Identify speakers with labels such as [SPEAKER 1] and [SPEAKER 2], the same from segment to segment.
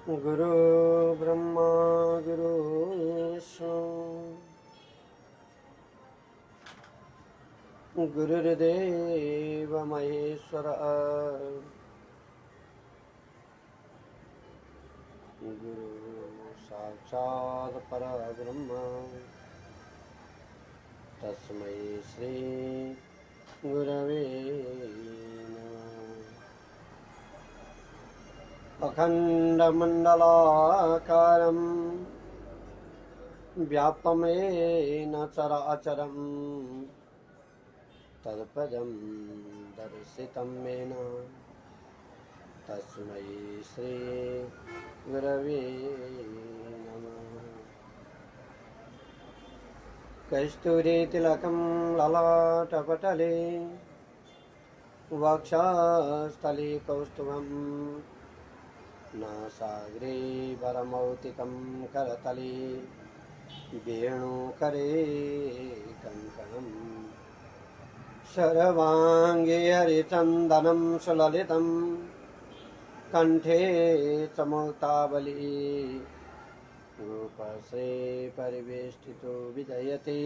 [SPEAKER 1] गुरु ब्रह्मा गुरु विष्णु गुरुर्देव महेश्वर गुरु साक्षात् परब्रह्म तस्मै श्री गुरवे अखण्डमण्डलाकारं व्याप्तं येन चराचरं तत्पदं दर्शितं येन तस्मै श्री गुरवे नमः। कस्तूरीतिलकं ललाटपटले वक्षस्थले कौस्तुभं नासाग्रे वरमौक्तिकं करतले वेणुकरे कङ्कणम् शर्वाङ्गे हरिचन्दनं सुललितं कण्ठे च मुक्तावली रूपसे परिवेष्टितो विजयते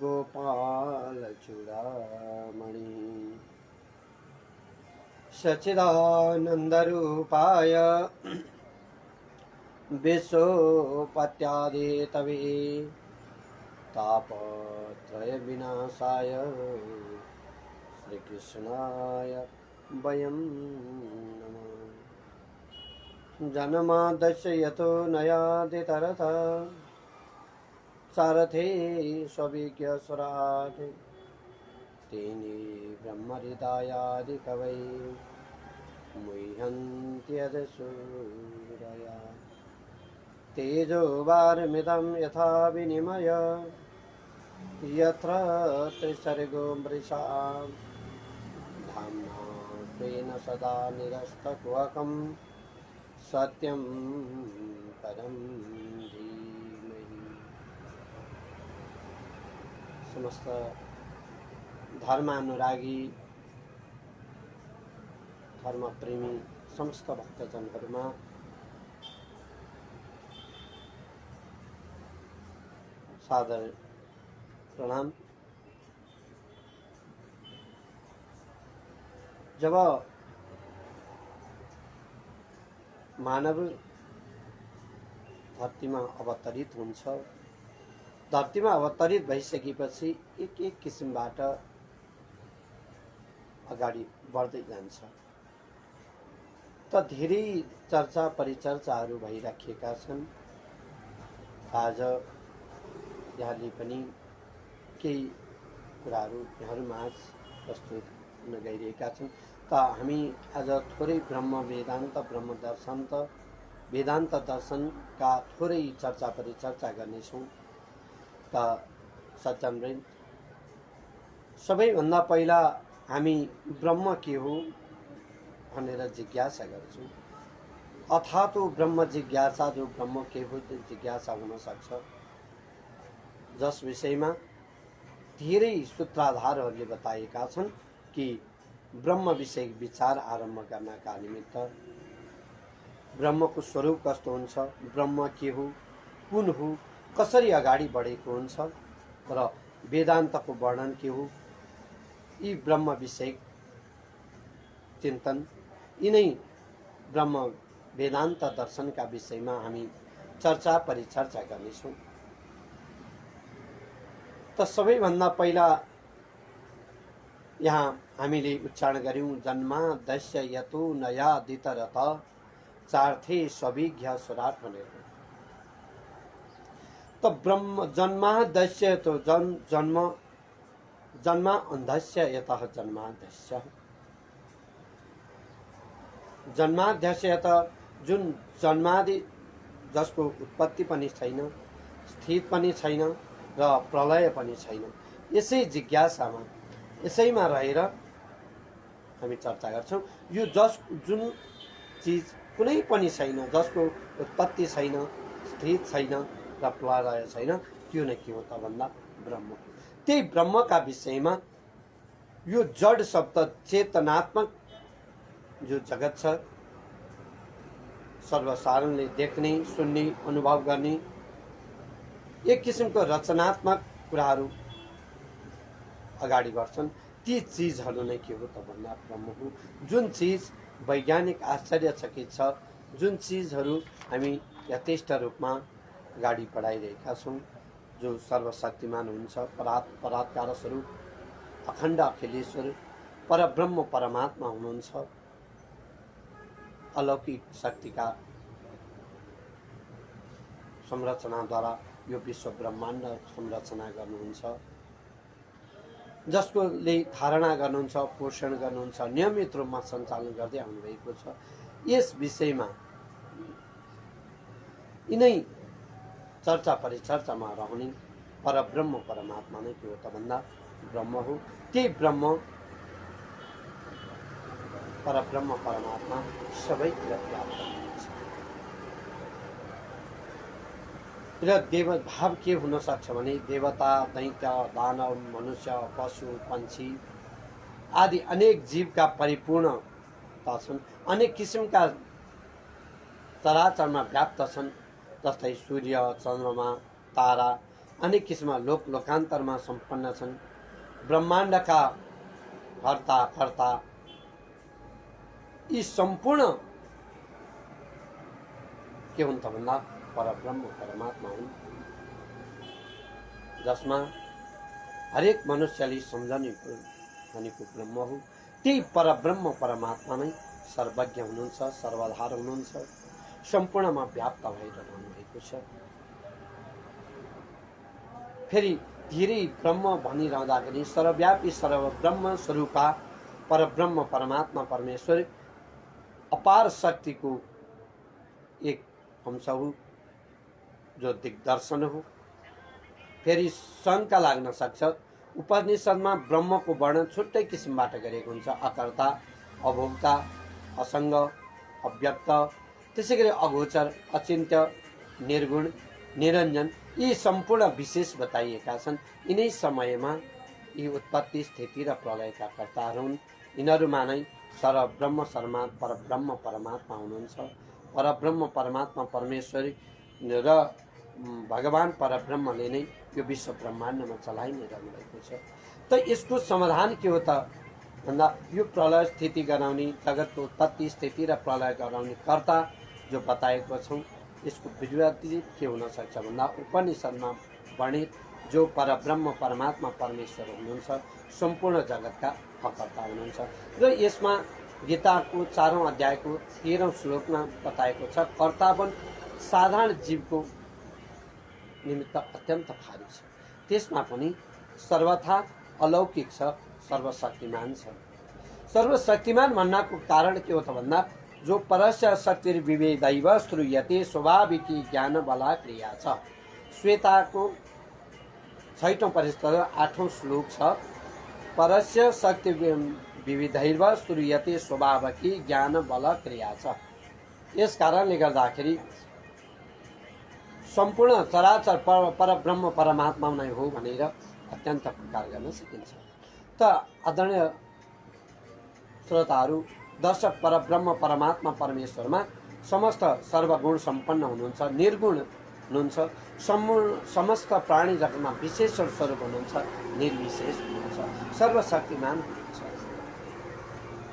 [SPEAKER 1] गोपालचूडामणि सच्चिदानन्दरूपाय विश्वोपत्यादिहेतवे तापत्रयविनाशाय श्रीकृष्णाय वयं नमः। जन्माद्यस्य यतोऽन्वयादितरतः सारथे स्वविज्ञस्वराट् तेने ब्रह्महृदायादिकवये मुह्यन्ति यदसूरया तेजो वारिमिदं यथा विनिमय यत्र त्रिसर्गो मृषा धाम्ना स्वेन सदा निरस्तकुहकं सत्यं परं धीमहि। समस्त धर्मानुरागी धर्मप्रेमी समस्त भक्तजनहरूमा सादर प्रणाम। जब मानव धरतीमा अवतरित हुन्छ, धरतीमा अवतरित भइसकेपछि एक किसिमबाट अगाडि बढ्दै जान्छ। त धेरै चर्चा परिचर्चाहरू भइराखेका छन्। आज यहाँले पनि केही कुराहरू यहाँहरूमाझ प्रस्तुत हुन गइरहेका छन्। त हामी आज थोरै ब्रह्म वेदान्त ब्रह्म दर्शन वेदान्त दर्शनका थोरै चर्चा परिचर्चा गर्नेछौँ। त सज्जनवृन्द, सबैभन्दा पहिला हामी ब्रह्म के हो भनेर जिज्ञासा गर्छौँ। अथातो ब्रह्म जिज्ञासा, जो ब्रह्म के हो त्यो जिज्ञासा हुन सक्छ, जस विषयमा धेरै सूत्राधारहरूले बताएका छन् कि ब्रह्म विषय विचार आरम्भ गर्नका निमित्त ब्रह्मको स्वरूप कस्तो हुन्छ, ब्रह्म के हो, कुन हो, कसरी अगाडि बढेको हुन्छ र वेदान्तको वर्णन के हो, यी ब्रह्म विषय चिन्तन, यिनै ब्रह्म वेदान्त दर्शनका विषयमा हामी चर्चा परिचर्चा गर्नेछौँ। त सबैभन्दा पहिला यहाँ हामीले उच्चारण गर्यौं जन्माद्यस्य यतोऽन्वयादितरतः चार्थे स्वभिज्ञ स्वराट भनेर। त ब्रह्म जन्माद्यस्य तो जन्मा अन्धस्य यतः जन्माद्यस्य जन्माद्यस्य यत, जुन जन्मादि जसको उत्पत्ति पनि छैन, स्थित पनि छैन र प्रलय पनि छैन, यसै जिज्ञासामा यसैमा रहेर हामी चर्चा गर्छौँ। यो जुन चिज कुनै पनि छैन, जसको उत्पत्ति छैन, स्थित छैन र प्रलय छैन, त्यो नै के हो त भन्दा ब्रह्म। त्यही ब्रह्मका विषयमा यो जड शब्द चेतनात्मक जो जगत छ, सर्वसाधारणले देख्ने, सुन्ने, अनुभव गर्ने एक किसिमको रचनात्मक कुराहरू अगाडि बढ्छन्। ती चिजहरू नै के हो त भन्दा ब्रह्म हो। जुन चिज वैज्ञानिक आश्चर्यचकित छ, जुन चिजहरू हामी यथेष्ट रूपमा अगाडि बढाइरहेका छौँ, जो सर्वशक्तिमान हुनुहुन्छ, परात्कार स्वरूप, अखण्ड अखिलेश्वर परब्रह्म परमात्मा हुनुहुन्छ, अलौकिक शक्तिका संरचनाद्वारा यो विश्व ब्रह्माण्ड संरचना गर्नुहुन्छ, जसकोले धारणा गर्नुहुन्छ, पोषण गर्नुहुन्छ, नियमित रूपमा सञ्चालन गर्दै आउनुभएको छ। यस विषयमा यिनै चर्चा परिचर्चामा रहने परब्रह्म परमात्मा नै के हो त भन्दा ब्रह्म हो। त्यही ब्रह्म परब्रह्म परमात्मा सबैतिर व्याप्त हुनुहुन्छ। र देवभाव के हुन सक्छ भने देवता, दैत्य, दानव, मनुष्य, पशु, पंक्षी आदि अनेक जीवका परिपूर्णता छन्। अनेक किसिमका चराचरमा व्याप्त छन्, जस्तै सूर्य, चन्द्रमा, तारा अनेक किसिममा लोकान्तरमा सम्पन्न छन्। ब्रह्माण्डका हर्ता कर्ता यी सम्पूर्ण के हुन् त भन्दा परब्रह्म परमात्मा हुन्, जसमा हरेक मनुष्यले सम्झने भनेको ब्रह्म हो। त्यही परब्रह्म परमात्मा नै सर्वज्ञ हुनुहुन्छ, सर्वधार हुनुहुन्छ, सम्पूर्णमा व्याप्त भएर रहनुभएको छ। फेरि धेरै ब्रह्म भनिरहँदाखेरि सर्वव्यापी सर्वब्रह्म स्वरूपा परब्रह्म परमात्मा परमेश्वर अपार शक्तिको एक अंश हो, जो दिग्दर्शन हो। फेरि शङ्का लाग्न सक्छ, उपनिषदमा ब्रह्मको वर्णन छुट्टै किसिमबाट गरिएको हुन्छ। अकर्ता, अभोक्ता, असङ्ग, अव्यक्त, त्यसै गरी अगोचर, अचिन्त्य, निर्गुण, निरञ्जन यी सम्पूर्ण विशेष बताइएका छन्। यिनै समयमा यी उत्पत्ति, स्थिति र प्रलयका कर्ताहरू हुन्। यिनीहरूमा नै सर्वब्रह्म परब्रह्म परमात्मा हुनुहुन्छ। परब्रह्म परमात्मा परमेश्वरी र भगवान परब्रह्मले नै यो विश्व ब्रह्माण्डमा चलाइ नै रहनु भएको छ। त यसको समाधान के हो त भन्दा यो प्रलय स्थिति गराउने, जगतको उत्पत्ति, स्थिति र प्रलय गराउने कर्ता जो बताएको छौँ, यसको विपरीत के हुन सक्छ भन्दा उपनिषदमा वर्णित जो परब्रह्म परमात्मा परमेश्वर हुनुहुन्छ, सम्पूर्ण जगतका कर्ता हुनुहुन्छ। र यसमा गीताको 4औं अध्यायको 13औं श्लोकमा बताएको छ, कर्तापन साधारण जीवको निमित्त अत्यन्त भारी छ, त्यसमा पनि सर्वथा अलौकिक छ, सर्वशक्तिमान छ। सर्वशक्तिमान भन्नको कारण के हो त भन्दा जो परस्य शक्तिर्विवेदैव श्रूयते स्वाभाविकी ज्ञान बला क्रिया छ। श्वेताको 6औं परिच्छेद 8औं श्लोक छ, परस्य शक्ति विविधैर्व श्रूयते स्वभावकी ज्ञान बल क्रिया छ। यस कारणले गर्दाखेरि सम्पूर्ण चराचर परब्रह्म परमात्मा नै हो भनेर अत्यन्त प्रकार गर्न सकिन्छ। त आदरणीय श्रोताहरू, दर्शक, परब्रह्म परमात्मा परमेश्वरमा समस्त सर्वगुण सम्पन्न हुनुहुन्छ, निर्गुण हुनुहुन्छ, समस्त प्राणी जगतमा विशेष स्वरूप हुनुहुन्छ, निर्विशेष हुनुहुन्छ, सर्वशक्तिमान हुनुहुन्छ।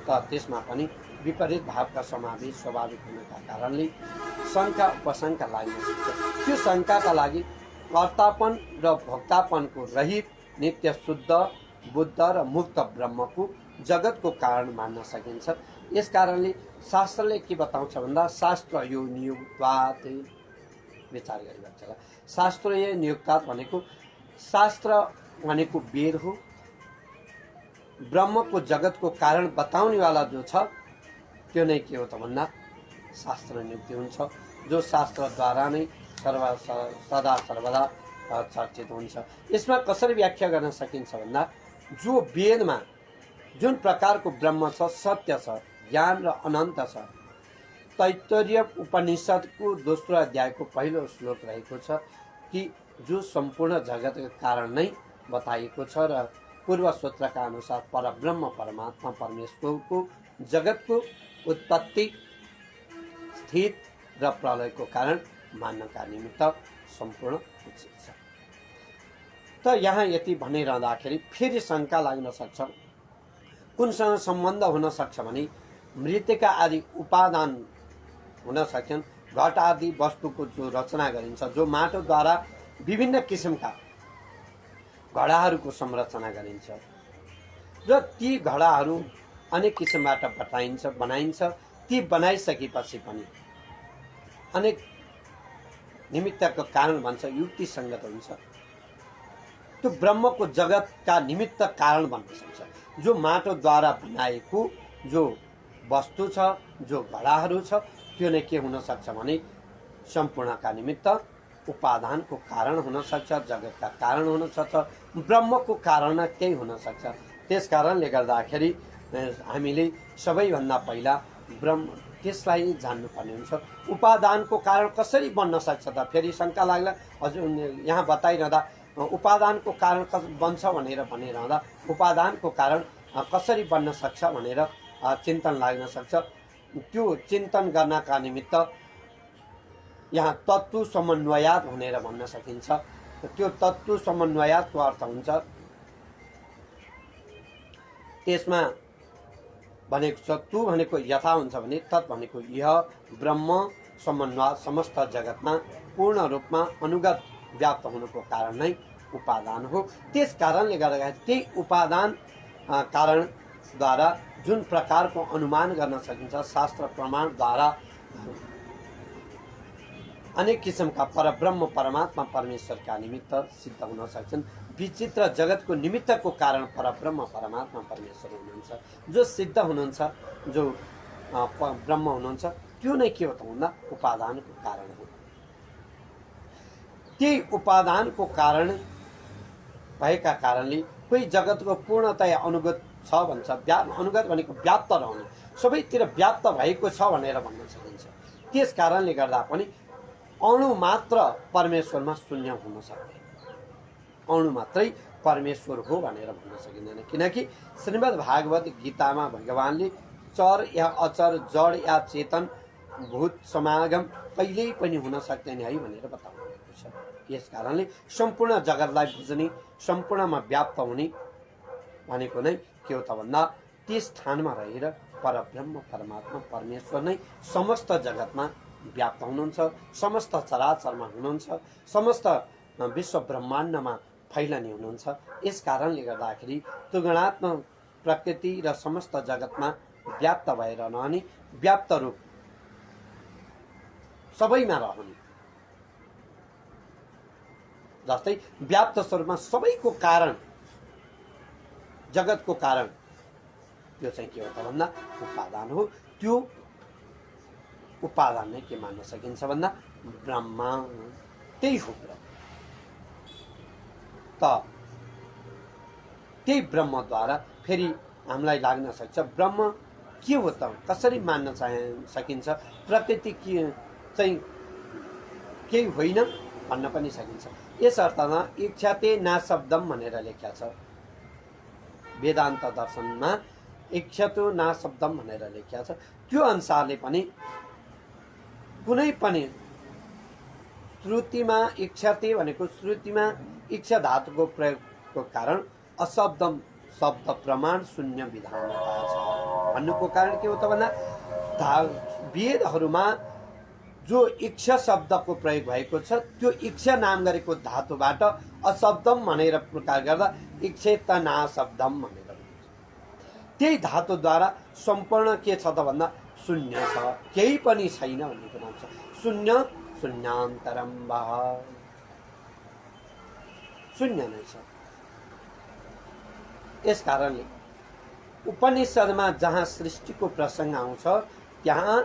[SPEAKER 1] त त्यसमा पनि विपरीत भावका समावेश स्वाभाविक हुनुका कारणले शङ्का उपशङ्का लाग्न सक्छ। त्यो शङ्काका लागि कर्तापन र भोक्तापनको रहित नित्य शुद्ध बुद्ध र मुक्त ब्रह्मको जगतको कारण मान्न सकिन्छ। यस कारणले शास्त्रले के बताउँछ भन्दा शास्त्र यो नियुक्तात्, विचार गरिरहेको छ। शास्त्र यो नियुक्तात् भनेको शास्त्र भनेको वेद हो। ब्रह्मको जगतको कारण बताउनेवाला जो छ त्यो नै के हो त भन्दा शास्त्र नियुक्ति हुन्छ, जो शास्त्रद्वारा नै सदा सर्वदा चर्चित हुन्छ। यसमा कसरी व्याख्या गर्न सकिन्छ भन्दा जो वेदमा जुन प्रकारको ब्रह्म छ, सत्य छ, ज्ञान र अनन्त छ, तैत्तरीय उपनिषदको दोस्रो अध्यायको पहिलो श्लोक रहेको छ कि जो सम्पूर्ण जगतको कारण नै बताइएको छ र पूर्व सूत्रका अनुसार परब्रह्म परमात्मा परमेश्वरको जगतको उत्पत्ति, स्थित र प्रलयको कारण मान्नका निमित्त सम्पूर्ण उचित छ। त यहाँ यति भनिरहँदाखेरि फेरि शङ्का लाग्न सक्छ, कुनसँग सम्बन्ध हुन सक्छ भने मृत्तिका आदि उपादान हुन सक्छन्। घट आदि वस्तुको जो रचना गरिन्छ, जो माटोद्वारा विभिन्न किसिमका घडाहरूको संरचना गरिन्छ र ती घडाहरू अनेक किसिमबाट बनाइन्छ। ती बनाइसकेपछि पनि अनेक निमित्तको कारण भन्छ, युक्तिसङ्गत हुन्छ। त्यो ब्रह्मको जगतका निमित्त कारण बन्न सक्छ। जो माटोद्वारा बनाएको जो वस्तु छ, जो घडाहरू छ, त्यो नै के हुन सक्छ भने सम्पूर्णका निमित्त उपादानको कारण हुन सक्छ, जगतका कारण हुन सक्छ, ब्रह्मको कारण त्यही हुन सक्छ। त्यस कारणले गर्दाखेरि हामीले सबैभन्दा पहिला ब्रह्म त्यसलाई जान्नुपर्ने हुन्छ। उपादानको कारण कसरी बन्न सक्छ त फेरि शङ्का लाग्ला। हजुर यहाँ बताइरहँदा उपादानको कारण बन्छ भनेर भनिरहँदा उपादानको कारण कसरी बन्न सक्छ भनेर चिन्तन लाग्न सक्छ। त्यो चिन्तन गर्नका निमित्त यहाँ तत्त्व समन्वयात भनेर भन्न सकिन्छ। त्यो तत्त्व समन्वयातको अर्थ हुन्छ त्यसमा भनेको छ तु भनेको यथा हुन्छ भने तत् भनेको यह ब्रह्म समन्वय समस्त जगतमा पूर्ण रूपमा अनुगत व्याप्त हुनुको कारण नै उपादान हो। त्यस कारणले गर्दाखेरि त्यही उपादान कारणद्वारा जुन प्रकारको अनुमान गर्न सकिन्छ, शास्त्र प्रमाणद्वारा अनेक किसिमका परब्रह्म परमात्मा परमेश्वरका निमित्त सिद्ध हुन सक्छन्। विचित्र जगतको निमित्तको कारण परब्रह्म परमात्मा परमेश्वर हुनुहुन्छ। जो सिद्ध हुनुहुन्छ, जो ब्रह्म हुनुहुन्छ, त्यो नै के हो त भन्दा उपादानको कारण हो। त्यही उपादानको कारण भएका कारणले कोही जगतको पूर्णतया अनुगत छ भन्छ। अनुगत भनेको व्याप्त रहने, सबैतिर व्याप्त भएको छ भनेर भन्न सकिन्छ। त्यस कारणले गर्दा पनि अणु मात्र परमेश्वरमा शून्य हुन सक्दैन, अणु मात्रै परमेश्वर हो भनेर भन्न सकिँदैन। किनकि श्रीमद् भागवत गीतामा भगवानले चर या अचर, जड या चेतन, भूत समागम कहिल्यै पनि हुन सक्दैन है भनेर बताउनु भएको छ। यस कारणले सम्पूर्ण जगतलाई बुझ्ने, सम्पूर्णमा व्याप्त हुने भनेको नै के हो त भन्दा त्यस स्थानमा रहेर परब्रह्म परमात्मा परमेश्वर नै समस्त जगतमा व्याप्त हुनुहुन्छ, समस्त चराचरमा हुनुहुन्छ, समस्त विश्व ब्रह्माण्डमा फैलने हुनुहुन्छ। यस कारणले गर्दाखेरि त्रिगुणात्मक प्रकृति र समस्त जगतमा व्याप्त भएर रहने, व्याप्त रूप सबैमा रहने, जस्तै व्याप्त स्वरूपमा सबैको कारण, जगतको कारण त्यो चाहिँ के हो त भन्दा उपादान हो। त्यो उपादान नै के मान्न सकिन्छ भन्दा ब्रह्म, त्यही हो ब्रह्म। त त्यही ब्रह्मद्वारा फेरि हामीलाई लाग्न सक्छ ब्रह्म के हो त, कसरी मान्न सकिन्छ, प्रकृति के चाहिँ केही होइन भन्न पनि सकिन्छ। यस अर्थमा इच्छते ना शब्दम भनेर लेख्या छ वेदान्त दर्शनमा, इच्छतो ना शब्दम भनेर लेख्या छ। त्यो अनुसारले पनि कुनै पनि श्रुतिमा इच्छते भनेको श्रुतिमा इच्छा धातुको प्रयोगको कारण अशब्दम शब्द प्रमाण शून्य विधानता छ भन्नुको कारण के हो त भन्दा वेदहरूमा जो इच्छा शब्दको प्रयोग भएको छ, त्यो इच्छा नाम गरेको धातुबाट अशब्दम भनेर प्रकार गर्दा इच्छेतना शब्दम भनेर त्यही धातुद्वारा सम्पूर्ण के छ त भन्दा शून्य छ, केही पनि छैन भन्ने कुरा हुन्छ। शून्य शून्यान्तरम वह, शून्य नै छ। यस कारणले उपनिषदमा जहाँ सृष्टिको प्रसङ्ग आउँछ त्यहाँ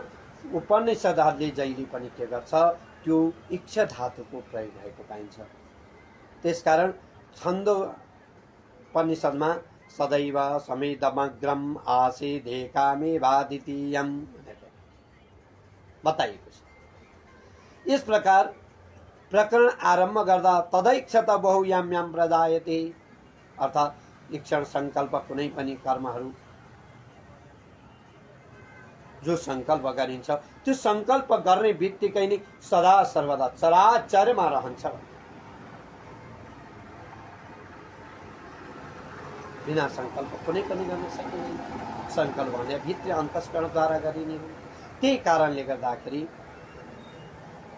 [SPEAKER 1] उपनिषदहरूले जहिले पनि के गर्छ, त्यो इच्छा धातुको प्रयोग भएको पाइन्छ। त्यसकारण छन्दो उपनिषदमा सदैव समेदमग्रम आसीदेकामे वादितीयम भनेर बताइएको छ। यस प्रकार प्रकरण आरम्भ गर्दा तदैक्षत बहुयाम याम प्रजायते, अर्थात् इक्षण संकल्प कुनै पनि कर्महरू जो सङ्कल्प गरिन्छ त्यो सङ्कल्प गर्ने बित्तिकै नै सदा सर्वदा चराचरमा रहन्छ। बिना सङ्कल्प कुनै पनि गर्न सकिँदैन। सङ्कल्प भने भित्री अन्तस्करणद्वारा गरिने हो। त्यही कारणले गर्दाखेरि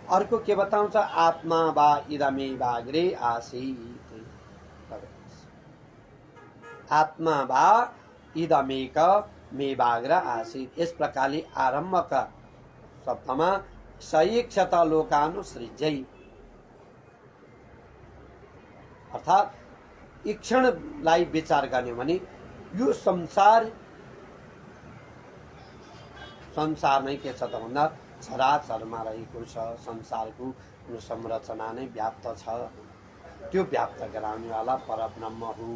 [SPEAKER 1] अर्को के बताउँछ, आत्मा वा इदमेवाग्रे आसीत्, आत्मा वा इदमेक मेवाग्र आसीत्। यस प्रकारले आरम्भका शब्दमा सईक्षत लोकानुसृज्यै, अर्थात् ईक्षणलाई विचार गर्ने हो भने यो संसार नै के छ त भन्दा चराचरमा रहेको छ। संसारको संरचना नै व्याप्त छ। त्यो व्याप्त गराउनेवाला परब्रह्म हो।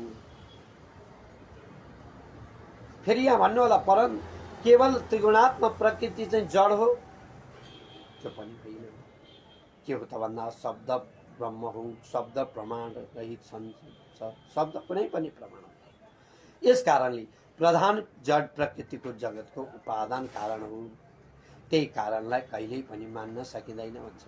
[SPEAKER 1] फेरि यहाँ भन्नु होला परम केवल त्रिगुणात्मक प्रकृति चाहिँ जड हो, त्यो पनि होइन। के हो त भन्दा शब्द ब्रह्म हो। शब्द प्रमाण रहित शब्द कुनै पनि प्रमाण हुँदैन। यस कारणले प्रधान जड प्रकृतिको जगतको उपादान कारण हो। त्यही कारणलाई कहिल्यै पनि मान्न सकिँदैन भन्छ।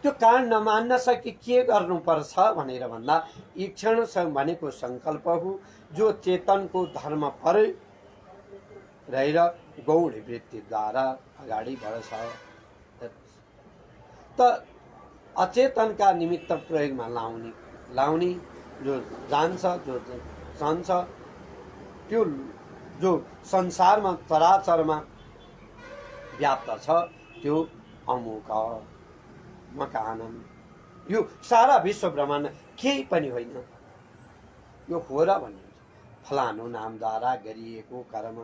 [SPEAKER 1] त्यो कारण नमान्न सके के गर्नुपर्छ भनेर भन्दा ईक्षण भनेको सङ्कल्प हो, जो चेतनको धर्म पर रहेर गौण वृत्तिद्वारा अगाडि बढ्छ। त अचेतनका निमित्त प्रयोगमा लाउने जो जान्छ, जो जान्छ, त्यो जो संसारमा चराचरमा व्याप्त छ, त्यो अमुक मकानम, यो सारा विश्व ब्रह्माण्ड केही पनि होइन। यो हो र भनिन्छ। फलानु नामद्वारा गरिएको कर्म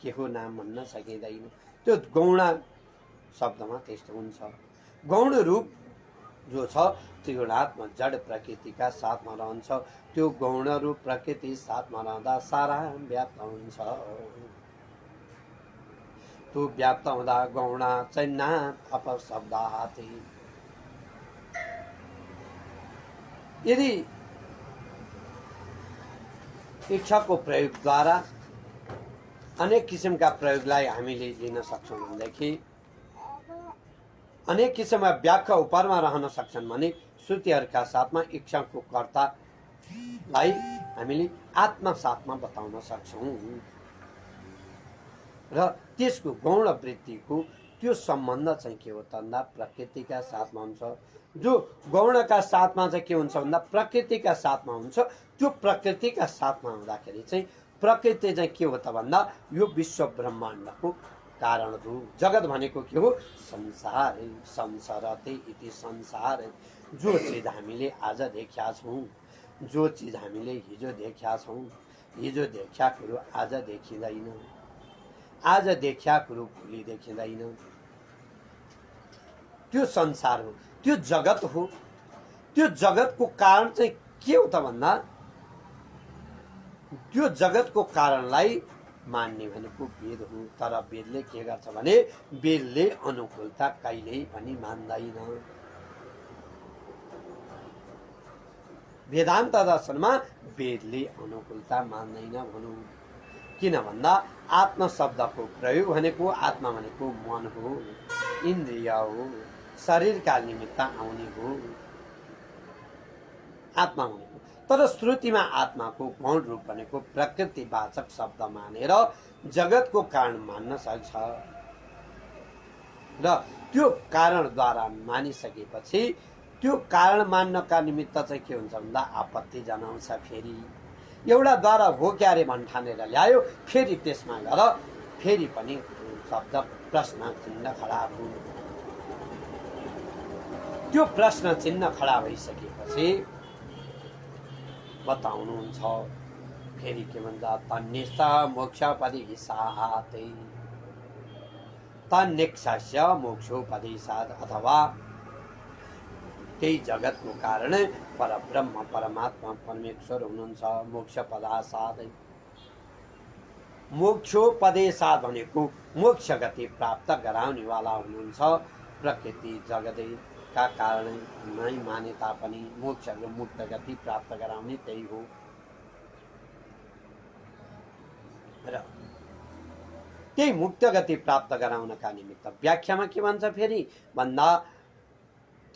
[SPEAKER 1] के हो नाम भन्न सकिँदैन। त्यो गौण शब्दमा त्यस्तो हुन्छ। गौण रूप जो छ त्रिगुणात्मक जड प्रकृतिका साथमा रहन्छ। त्यो गौण रूप प्रकृति साथमा रहँदा सारा व्याप्त हुन्छ। त्यो व्याप्त हुँदा गौण चैन्ना अपशब्दाति, यदि इच्छाको प्रयोगद्वारा अनेक किसिमका प्रयोगलाई हामीले लिन सक्छौँ भनेदेखि अनेक किसिमका व्याख्या उपरमा रहन सक्छन् भने श्रुतिहरूका साथमा इच्छाको कर्तालाई हामीले आत्मा साथमा बताउन सक्छौँ र त्यसको गौण वृत्तिको त्यो सम्बन्ध चाहिँ के हो त भन्दा प्रकृतिका साथमा हुन्छ। जो गौणका साथमा चाहिँ के हुन्छ भन्दा प्रकृतिका साथमा हुन्छ। त्यो प्रकृतिका साथमा हुँदाखेरि चाहिँ प्रकृति चाहिँ के हो त भन्दा यो विश्व ब्रह्माण्डको कारण हो। जगत भनेको के हो? संसार। संसारते इति संसार। जो चिज हामीले आज देख्या छौँ, जो चिज हामीले हिजो देख्या छौँ, हिजो देख्या कुरो आज देखिँदैन, आज देख्या कुरो भोलि देखिँदैन, त्यो संसार हो, त्यो जगत हो। त्यो जगतको कारण चाहिँ के हो त भन्दा त्यो जगतको कारणलाई मान्ने भनेको वेद हो। तर वेदले के गर्छ भने वेदले अनुकूलता कहिल्यै पनि मान्दैन। वेदान्त दर्शनमा वेदले अनुकूलता मान्दैन भनौँ। किन भन्दा आत्मा शब्दको प्रयोग भनेको आत्मा भनेको मन हो, इन्द्रिय हो, शरीरका निमित्त आउने हो आत्मा भनेको। तर श्रुतिमा आत्माको गौण रूप भनेको प्रकृतिवाचक शब्द मानेर जगतको कारण मान्न सक्छ र त्यो कारणद्वारा मानिसकेपछि त्यो कारण मान्नका निमित्त चाहिँ के हुन्छ भन्दा आपत्ति जनाउँछ। फेरि एउटा द्वारा हो क्यारे भन्ठानेर ल्यायो, फेरि त्यसमा गएर फेरि पनि शब्द प्रश्न चिन्ह खडा भयो। त्यो प्रश्न चिन्ह खडा भइसकेपछि बताउनुहुन्छ फेरि के भन्छ तन्निष्ठा मोक्षोपदेशात्, तन्निक्षस्य मोक्षोपदेशात्, अथवा त्यही जगतको कारण परब्रह्म परमात्मा परमेश्वर हुनुहुन्छ। मोक्ष पदासाथ, मोक्षोपदेशात् भनेको मोक्ष गति प्राप्त गराउनेवाला हुनुहुन्छ। प्रकृति जगतका कारण नै माने तापनि मोक्ष र मुक्त गति प्राप्त गराउने त्यही हो। र त्यही मुक्त गति प्राप्त गराउनका निमित्त व्याख्यामा के भन्छ फेरि भन्दा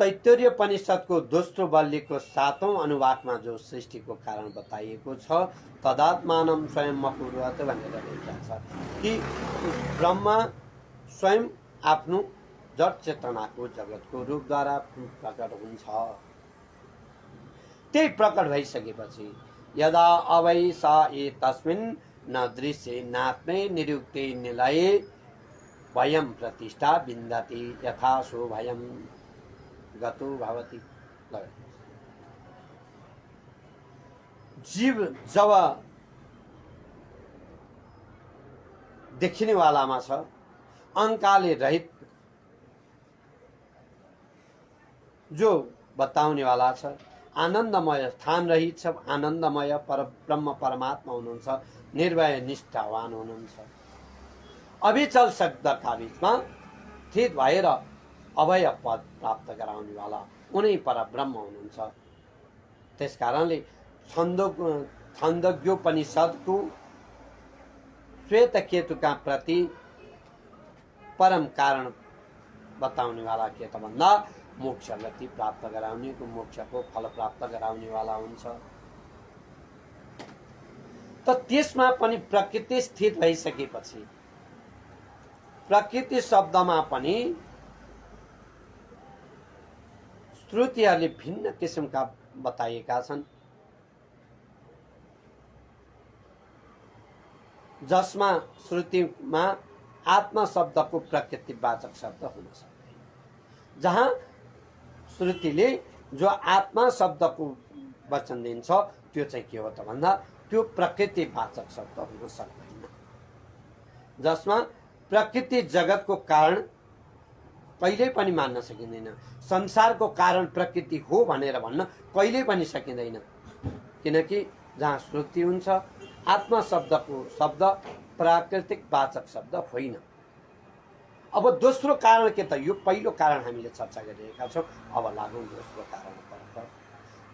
[SPEAKER 1] तैत्तिरीयोपनिषदको दोस्रो बल्लीको 7औं अनुवाकमा जो सृष्टिको कारण बताइएको छ तदात्मानं स्वयं अपूर्वत भनेर लेखिएको छ कि ब्रह्मा स्वयं आफ्नो जड चेतनाको जगतको रूपद्वारा प्रकट हुन्छ। त्यही प्रकट भइसकेपछि यदा अवै सा एतस्मिन् न दृश्ये नात्मे निरुक्ते निलये भयं प्रतिष्ठा विन्दति यथा सो भयं गतो भवति। जीव जब देखिने वालामा छ, अहंकारले रहित जो बताउने वाला छ, आनन्दमय स्थान रहित छ, आनन्दमय ब्रह्म परमात्मा हुनुहुन्छ, निर्भय निष्ठावान हुनुहुन्छ। अविचल शब्दका बीचमा स्थित भएर अभय पद प्राप्त गराउने वाला उनै पर ब्रह्म हुनुहुन्छ। त्यसकारणले छन्दोग्योपनिषदको श्वेत केतुका प्रति परम कारण बताउने वाला के त भन्दा मोक्ष गति प्राप्त गराउने, मोक्षको फल प्राप्त गराउने वाला हुन्छ। त त्यसमा पनि प्रकृति स्थित भइसकेपछि प्रकृति शब्दमा पनि श्रुतिहरूले भिन्न किसिमका बताएका छन्, जसमा श्रुतिमा आत्मा शब्दको प्रकृतिवाचक शब्द हुन सक्दैन। जहाँ श्रुतिले जो आत्मा शब्दको वचन दिन्छ त्यो चाहिँ के हो त भन्दा त्यो प्रकृतिवाचक शब्द हुन सक्दैन। जसमा प्रकृति जगतको कारण कहिल्यै पनि मान्न सकिँदैन, संसारको कारण प्रकृति हो भनेर भन्न कहिल्यै पनि सकिँदैन। किनकि जहाँ श्रुति हुन्छ आत्मा शब्दको शब्द प्राकृतिक वाचक शब्द होइन। अब दोस्रो कारण के त, यो पहिलो कारण हामीले चर्चा गरिरहेका छौँ, अब लागौँ दोस्रो कारणतर्फ।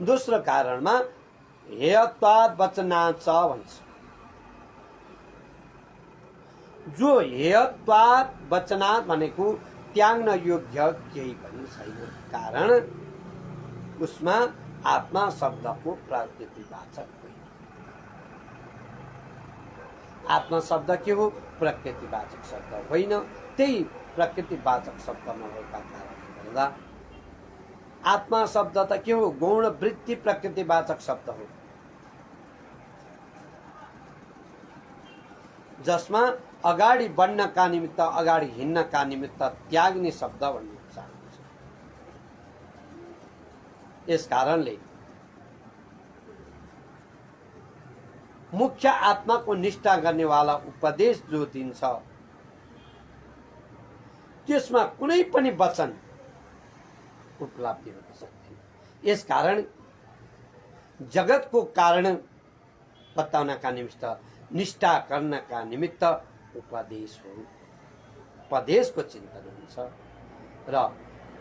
[SPEAKER 1] दोस्रो कारणमा हेयत्वाद वचनाच भन्छ। जो हेयत्वाद वचनात् भनेको त्याग्न योग्य केही पनि छैन, कारण उसमा आत्मा शब्दको प्रकृतिवाचक होइन। आत्मा शब्द के हो? प्रकृतिवाचक शब्द होइन। त्यही प्रकृतिवाचक शब्द नभएका कारणले गर्दा आत्मा शब्द त के हो? गौण वृत्ति प्रकृतिवाचक शब्द हो, जसमा अगाडि बढ्नका निमित्त, अगाडि हिँड्नका निमित्त त्याग्ने शब्द भन्ने चाहन्छ। यस कारणले मुख्य आत्माको निष्ठा गर्नेवाला उपदेश जो दिन्छ त्यसमा कुनै पनि वचन उपलब्धि हुन सक्दैन। यस कारण जगतको कारण बताउनका निमित्त, निष्ठा गर्नका निमित्त उपदेश हो, उपदेशको चिन्तन हुन्छ। र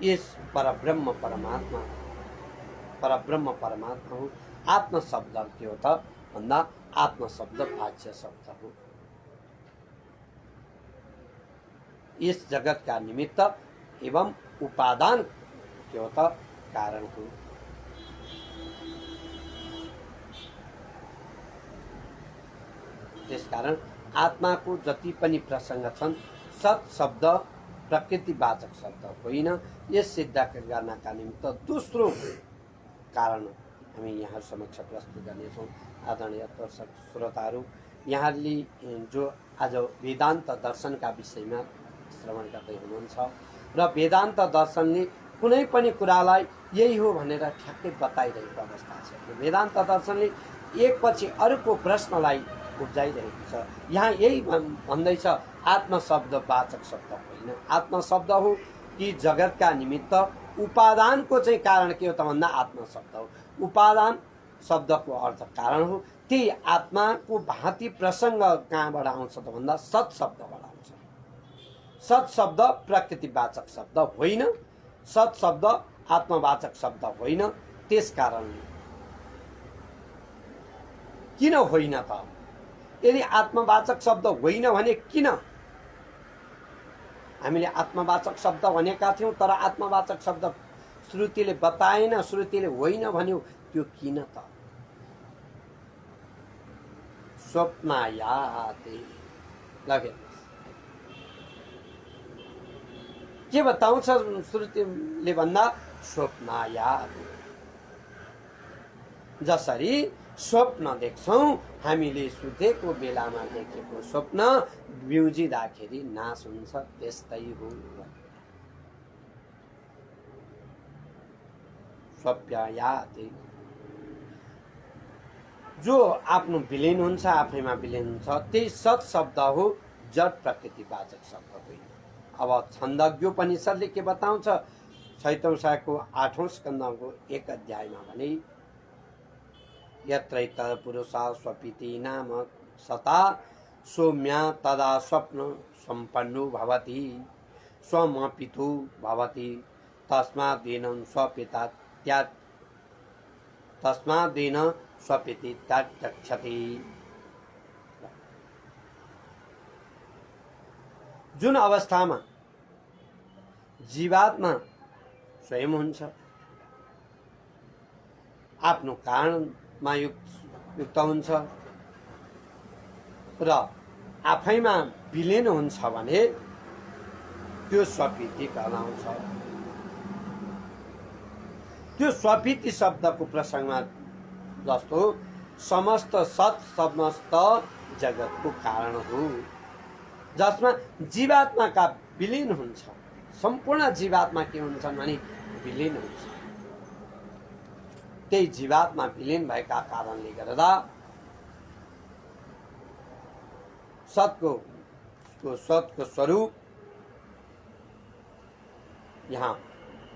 [SPEAKER 1] यस परब्रह्म परमात्मा हो। आत्म शब्द के हो त भन्दा आत्म शब्द वाच्य शब्द हो। इस जगत का निमित्त एवं उपादान के हो त कारण हो। त्यसकारण आत्माको जति पनि प्रसंग छन् सत शब्द प्रकृतिवाचक शब्द होइन। यस सिद्ध गर्नका निमित्त दोस्रो कारण हामी यहाँ समक्ष प्रस्तुत गर्नेछौँ। आदरणीय दर्शक श्रोताहरू, यहाँले जो आज वेदान्त दर्शनका विषयमा श्रवण गर्दै हुनुहुन्छ र वेदान्त दर्शनले कुनै पनि कुरालाई यही हो भनेर ठ्याक्कै बताइरहेको अवस्था छ। वेदान्त दर्शनले एकपछि अर्को प्रश्नलाई उब्जाइरहेको छ। यहाँ यही भन्दैछ आत्मा शब्द वाचक शब्द होइन। आत्मा शब्द हो कि जगतका निमित्त उपादानको चाहिँ कारण के हो त भन्दा आत्मा शब्द हो। उपादान शब्दको अर्थ कारण हो। त्यही आत्माको भाँति प्रसंग कहाँबाट आउँछ त भन्दा सत शब्दबाट आउँछ। सत शब्द प्रकृतिवाचक शब्द होइन, सत शब्द आत्मवाचक शब्द होइन। त्यसकारणले किन होइन त? यदि आत्मवाचक शब्द होइन भने किन हामीले आत्मवाचक शब्द भनेका थियौँ, तर आत्मवाचक शब्द श्रुतिले बताएन, श्रुतिले होइन भन्यो। त्यो किन त? स्वप्नायाते लगे के बताउँछ श्रुतिले भन्दा? स्वप्नायाते। जसरी स्वप्न देख्छौँ हामीले सुतेको बेलामा देखेको स्वप्न बिउजिँदाखेरि नाश हुन्छ, त्यस्तै हो। स्वप्नायाते जो आफ्नो विलीन हुन्छ, आफैमा विलीन हुन्छ, त्यही सत् शब्द हो, जड प्रकृतिवाचक शब्द होइन। अब छन्दज्ञोपनिषदले के बताउँछ? 6औं अध्यायको 8औं स्कन्धको 1 अध्यायमा भने यत्रैतर पुरुषा स्वपिति नाम सता सौम्या तदा स्वप्न सम्पन्नो भवति स्वमपितु भवति तस्माद्दीनं स्वपिता त्याग तस्माद्दीन स्वपिति त्यागच्छति। जुन अवस्थामा जीवात्मा स्वयं हुन्छ, आफ्नो कारणमा युक्त हुन्छ र आफैमा विलीन हुन्छ भने त्यो स्वपिति कहलाउँछ। त्यो स्वपिति शब्दको प्रसङ्गमा जस्तो समस्त सत् समस्त जगतको कारण हो, जसमा जीवात्माका विलीन हुन्छ। सम्पूर्ण जीवात्मा के हुन्छन् भने विलीन हुन्छ। त्यही जीवात्मा विलीन भएका कारणले गर्दा सत्को स्वरूप यहाँ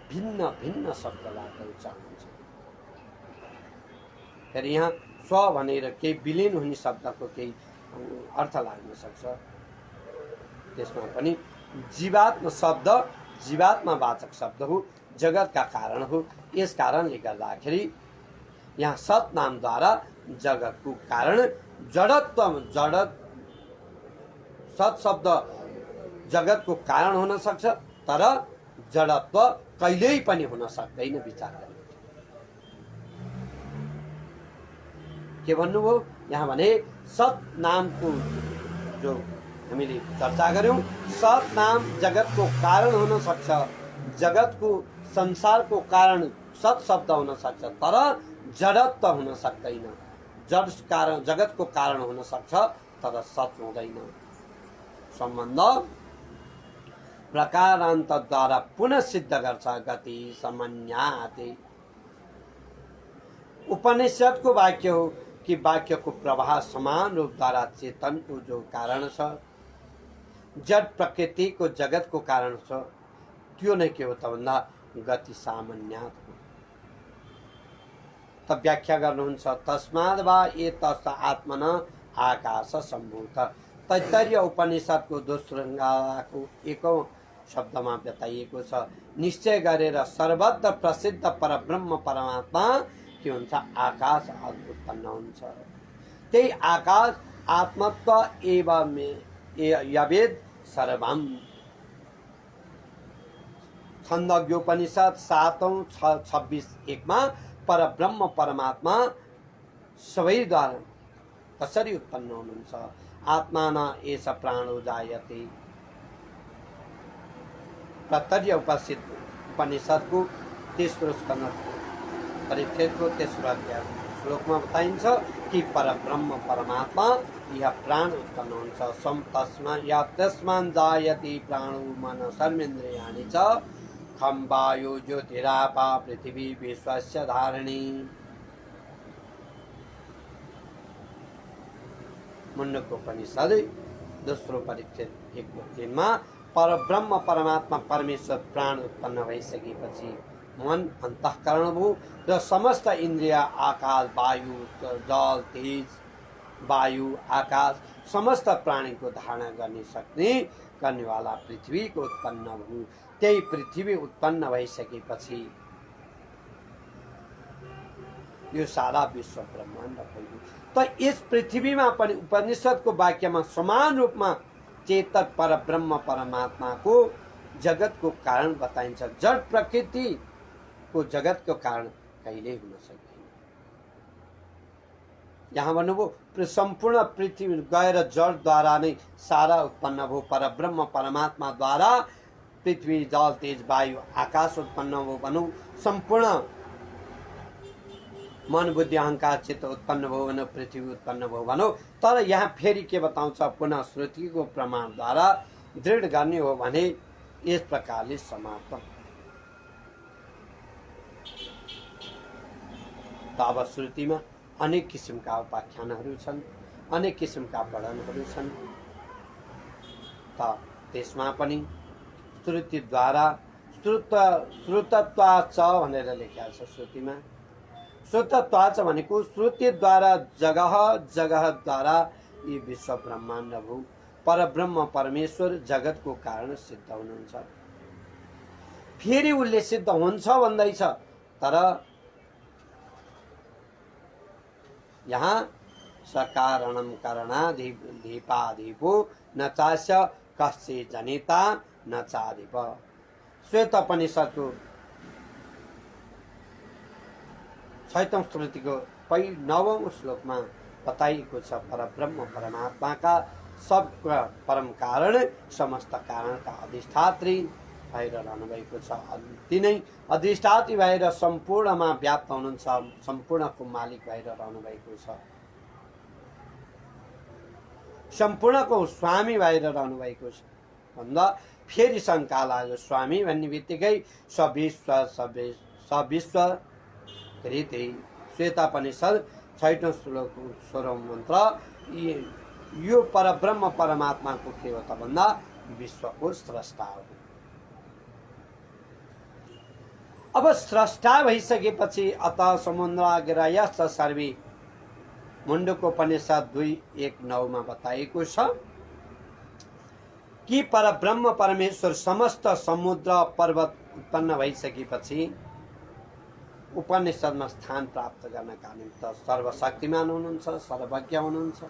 [SPEAKER 1] भिन्न भिन्न शब्दबाट उच्चारण हुन्छ। फेरि यहाँ स्व भनेर केही विलीन हुने शब्दको केही अर्थ लाग्न सक्छ। त्यसमा पनि जीवात्मा शब्द जीवात्मावाचक शब्द हो, जगतका कारण हो। यस कारणले गर्दाखेरि यहाँ सत् नामद्वारा जगतको कारण जडत्व, सत् शब्द जगतको कारण हुन सक्छ, तर जडत्व कहिल्यै पनि हुन सक्दैन। विचार गर्नु के भन्नुभयो यहाँ भने सत् नामको जो हामीले चर्चा गर्यौं, सत् नाम जगतको कारण हुन सक्छ, जगतको संसारको कारण सत् शब्द हुन सक्छ, तर जडत्व हुन सक्दैन। जड कारण जगतको कारण हुन सक्छ, तर सत् हुँदैन। सम्बन्ध प्रकारान्तद्वारा पुनः सिद्ध गर्छ गति समन्याते। उपनिषदको वाक्य हो कि वाक्यको प्रवाह समान रूपद्वारा चेतनको जो कारण छ, जड प्रकृतिको जगतको कारण छ, त्यो नै के हो त भन्दा गति सामान्यात हो। त व्याख्या गर्नुहुन्छ तस्माद् वा एतस् आत्मन आकाश सम्भूत। तैत्तरीय उपनिषदको दोस्रो श्रृङ्खलाको 1औं शब्दमा बताइएको छ, निश्चय गरेर सर्वत्र प्रसिद्ध परब्रह्म परमात्मा के हुन्छ? आकाश उत्पन्न हुन्छ। त्यही आकाश आत्मत्व एवं यवेद सर्वम। छन्दज्ञोपनिषद 7औं 26:1 मा परब्रह्म परमात्मा सबैद्वारा कसरी उत्पन्न हुनुहुन्छ? आत्मा न एष प्राणो जायते। तैत्तरीय उपनिषदको तेस्रो स्कन्ध परिच्छेदको तेस्रो अध्याय श्लोकमा बताइन्छ कि परब्रह्म परमात्मा यह प्राण उत्पन्न हुन्छ। तस्मान् जायते प्राणो मन सर्वेन्द्रियाणि च खं वायु ज्योतिरापा पृथिवी विश्वस्य धारिणी। मुण्डकोपनिषद दोस्रो परिच्छेद 1:3 मा परब्रह्म परमात्मा परमेश्वर प्राण उत्पन्न भइसकेपछि मन अन्तःकरण भयो र समस्त इन्द्रिय आकाश वायु जल तेज वायु आकाश समस्त प्राणीको धारणा गर्ने सक्ने गर्नेवाला पृथ्वीको उत्पन्न भयो। त्यही पृथ्वी उत्पन्न भइसकेपछि यो सारा विश्व ब्रह्माण्ड भयो। त यस पृथ्वीमा पनि उपनिषदको वाक्यमा समान रूपमा चेतन परब्रह्म परमात्माको जगतको कारण बताइन्छ। जड प्रकृतिको जगतको कारण कहिल्यै हुन सक्दैन। यहाँ भन्नुभयो सम्पूर्ण पृथ्वी गएर जडद्वारा नै सारा उत्पन्न भयो। परब्रह्म परमात्माद्वारा पृथ्वी जल तेज वायु आकाश उत्पन्न भयो भनौँ। सम्पूर्ण मन बुद्धि अहंकार चित्त उत्पन्न भयो भनौँ, पृथ्वी उत्पन्न भयो भनौँ। तर यहाँ फेरि के बताउँछ, पुनः श्रुतिको प्रमाणद्वारा दृढ गर्ने हो भने यस प्रकारले समाप्त। त अब श्रुतिमा अनेक किसिमका उपाख्यानहरू छन्, अनेक किसिमका वर्णनहरू छन्। त त्यसमा पनि श्रुतिद्वारा श्रुतत्वाच भनेर लेखिएको छ। श्रुतिमा श्रुतत्वाच भनेको श्रुतिद्वारा जगह जगहद्वारा यी विश्व ब्रह्माण्ड भू परब्रह्म परमेश्वर जगतको कारण सिद्ध हुनुहुन्छ। फेरि उसले सिद्ध हुन्छ भन्दैछ। तर यहाँ सकारणम करणाधिपाधिपो न चास्य कस्य जनिता न चाधिप। श्वेतोपनिषदको 6औं श्रुतिको 9औं श्लोकमा बताइएको छ, परब्रह्म परमात्माका सब परम कारण समस्त कारणका अधिष्ठात्री भएर रहनुभएको छ। तिनै अधिष्ठात्री भएर सम्पूर्णमा व्याप्त हुनुहुन्छ, सम्पूर्णको मालिक भएर रहनुभएको छ, सम्पूर्णको स्वामी भएर रहनुभएको छ भन्दा फेरि शङ्का लाग्यो। स्वामी भन्ने बित्तिकै सविश्व कृति श्वेतापनिषद 6औं श्लोक 16औं मन्त्र यो परब्रह्म परमात्माको के हो त भन्दा विश्वको स्रष्टा हो। अब स्रष्टा भइसकेपछि अत समुद्राग्रयश्च सर्वे मुण्डकोपनिषद 2:1-9 मा बताइएको छ कि परब्रह्म परमेश्वर समस्त समुद्र पर्वत उत्पन्न भइसकेपछि उपनिषदमा स्थान प्राप्त गर्नका निमित्त सर्वशक्तिमान हुनुहुन्छ, सर्वज्ञ हुनुहुन्छ,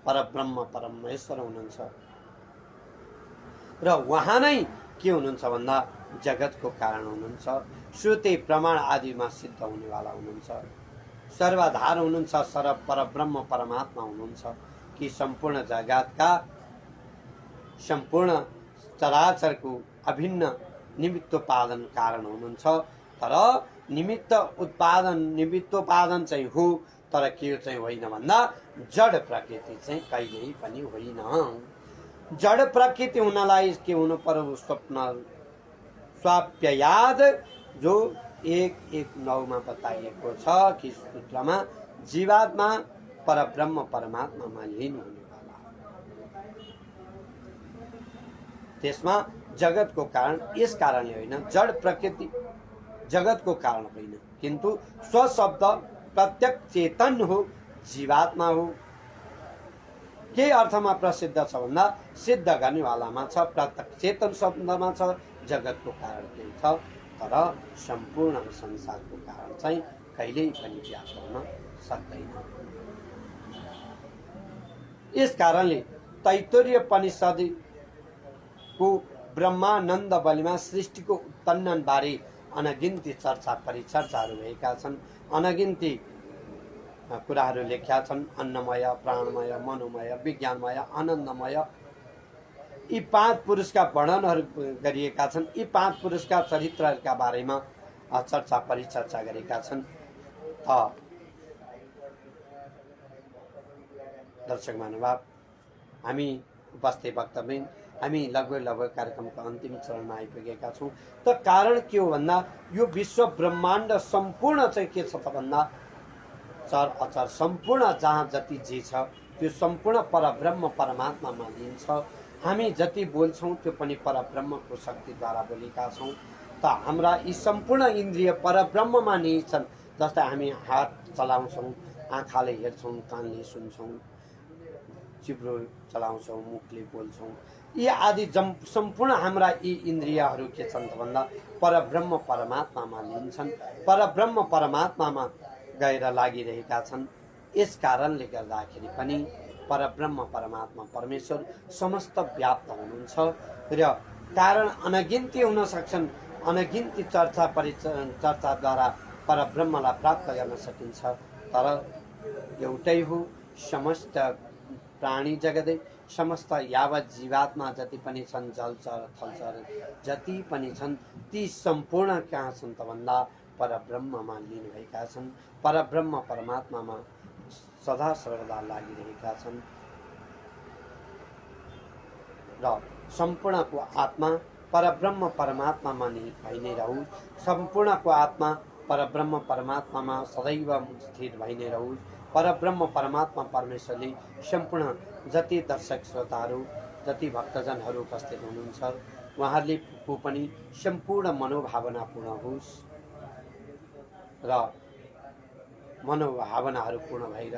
[SPEAKER 1] परब्रह्म परमेश्वर हुनुहुन्छ र उहाँ नै के हुनुहुन्छ भन्दा जगतको कारण हुनुहुन्छ। श्रुति प्रमाण आदिमा सिद्ध हुनेवाला हुनुहुन्छ, सर्वाधार हुनुहुन्छ, सर्व परब्रह्म परमात्मा हुनुहुन्छ कि सम्पूर्ण जगतका सम्पूर्ण चराचरको अभिन्न निमित्तोपादन कारण हुनुहुन्छ। तर निमित्तोपादन चाहिँ हो, तर के चाहिँ होइन भन्दा जड प्रकृति चाहिँ कहिल्यै पनि होइन। जड प्रकृति हुनलाई के हुनु पर्यो, स्वप्न स्वाप्ययाद जो 1:1-9 मा बताइएको छ कि सूत्रमा जीवात्मा परब्रह्म परमात्मामा लीन हुनेवाला त्यसमा जगतको कारण यस कारणले होइन, जड प्रकृति जगतको कारण होइन, किन्तु स्वशब्द प्रत्यक्ष चेतन हो, जीवात्मा हो। के अर्थमा प्रसिद्ध छ भन्दा सिद्ध गर्नेवालामा छ, प्रत्यक्ष चेतन शब्दमा छ, जगतको कारण केही छ, तर सम्पूर्ण संसारको कारण चाहिँ कहिल्यै पनि व्याप्त हुन सक्दैन। यस कारणले तैत्तिरीयोपनिषदको ब्रह्मानन्द बलिमा सृष्टिको उत्पन्न बारे अनगिन्ती चर्चा परिचर्चाहरू भएका छन्, अनगिन्ती कुराहरू लेख्या छन्। अन्नमय, प्राणमय, मनोमय, विज्ञानमय, आनन्दमय यी 5 पुरुषका वर्णनहरू गरिएका छन्। यी 5 पुरुषका चरित्रहरूका बारेमा चर्चा परिचर्चा गरेका छन्। दर्शक महानुभाव, हामी उपस्थित वक्तव्य हामी लगभग कार्यक्रमको अन्तिम चरणमा आइपुगेका छौँ। त कारण के हो भन्दा यो विश्व ब्रह्माण्ड सम्पूर्ण चाहिँ के छ त भन्दा चर अचर सम्पूर्ण जहाँ जति जे छ त्यो सम्पूर्ण परब्रह्म परमात्मामा लिन्छ। हामी जति बोल्छौँ त्यो पनि परब्रह्मको शक्तिद्वारा बोलेका छौँ। त हाम्रा यी सम्पूर्ण इन्द्रिय परब्रह्ममा निहित छन्। जस्तै हामी हात चलाउँछौँ, आँखाले हेर्छौँ, कानले सुन्छौँ, जिब्रो चलाउँछौँ, मुखले बोल्छौँ, यी आदि सम्पूर्ण हाम्रा यी इन्द्रियहरू के छन् त भन्दा परब्रह्म परमात्मामा लिन्छन्, परब्रह्म परमात्मामा गएर लागिरहेका छन्। यस कारणले गर्दाखेरि पनि परब्रह्म परमात्मा परमेश्वर समस्त व्याप्त हुनुहुन्छ र कारण अनगिन्ती हुन सक्छन्। अनगिन्ती चर्चाद्वारा परब्रह्मलाई प्राप्त गर्न सकिन्छ, तर एउटै हो। समस्त प्राणी जगतै, समस्त यावत जीवात्मा जति पनि छन्, जलचर थलचर जति पनि छन्, ती सम्पूर्ण कहाँ छन् त भन्दा परब्रह्ममा लीन भएका छन्। परब्रह्म परमात्मामा सदा सर्वदा लागिरहेका छन् र सम्पूर्णको आत्मा परब्रह्म परमात्मामा भइ नै रहोस्। सम्पूर्णको आत्मा परब्रह्म परमात्मामा सदैव स्थिर भइ नै रहोस्। परब्रह्म परमात्मा परमेश्वरले सम्पूर्ण जति दर्शक श्रोताहरू, जति भक्तजनहरू उपस्थित हुनुहुन्छ, उहाँहरूले को पनि सम्पूर्ण मनोभावना पूर्ण होस् र मनोभावनाहरू पूर्ण भएर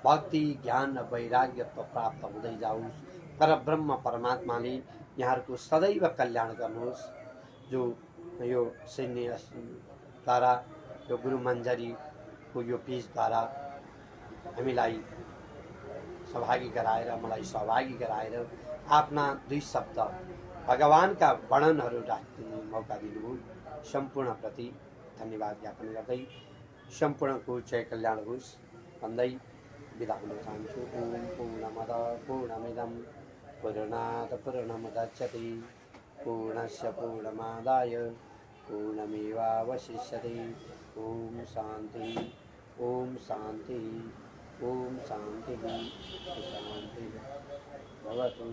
[SPEAKER 1] भक्ति ज्ञान र वैराग्यत्व प्राप्त हुँदै जाओस्। परब्रह्म परमात्माले यहाँहरूको सदैव कल्याण गर्नुहोस्। जो यो द्वारा, यो गुरु मञ्जरीको यो पेजद्वारा हामीलाई सहभागी गराएर, मलाई सहभागी गराएर आफ्ना दुई शब्द भगवानका वर्णनहरू राख्ने मौका दिनुभयो। सम्पूर्णप्रति धन्यवाद ज्ञापन गर्दै सम्पूर्णको जय कल्याण होस् भन्दै बिदा हुन चाहन्छु। ओम पूर्णमद पूर्णमिदं पूर्णात् पूर्णमुदच्यते पूर्णस्य पूर्णमादाय पूर्णमेवावशिष्यते। ओम शान्ति, ओम शान्ति, ओम शान्ति, शान्ति भवतु।